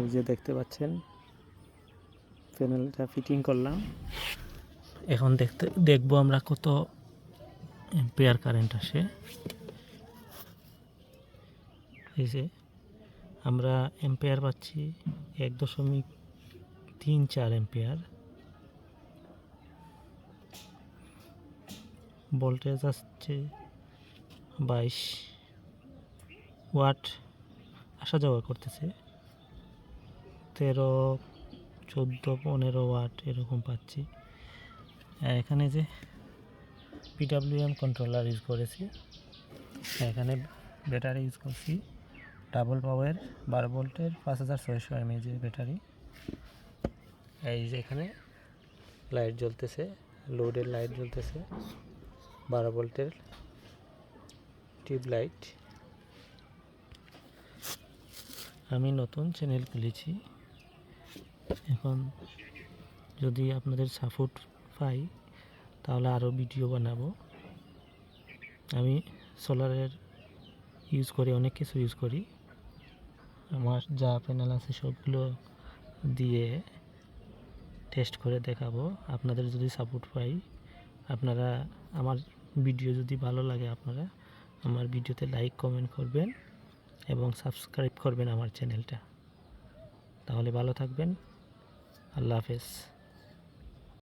এই যে দেখতে পাচ্ছেন প্যানেলটা ফিটিং করলাম। এখন দেখবো আমরা কত এম্পিয়ার কারেন্ট আসে। এই যে আমরা এম্পিয়ার পাচ্ছি 1.34 এম্পিয়ার। ভোল্টেজ আসছে 22 ওয়াট, আসা যাওয়া করতেছে 13, 14, 15 ওয়াট এরকম পাচ্ছি। এখানে যে পিডব্লিউএম কন্ট্রোলার ইউজ করেছি, এখানে ব্যাটারি ইউজ করছি ডাবল পাওয়ার 12 ভোল্টের 5600 mAh ব্যাটারি। এই যে এখানে লাইট জ্বলতেছে, লোডের লাইট জ্বলতেছে, 12 ভোল্টের টিউব লাইট। আমি নতুন চ্যানেল খুলেছি, এখন যদি আপনাদের সাপোর্ট পাই তাহলে আরও ভিডিও বানাবো। আমি সোলারের ইউজ করি, অনেক কিছু ইউজ করি। আমার যা প্যানেল আছে সবগুলো দিয়ে টেস্ট করে দেখাবো। আপনাদের যদি সাপোর্ট পাই, আপনারা আমার ভিডিও যদি ভালো লাগে, আপনারা আমার ভিডিওতে লাইক কমেন্ট করবেন এবং সাবস্ক্রাইব করবেন আমার চ্যানেলটা। তাহলে ভালো থাকবেন। আল্লাহ হাফেজ।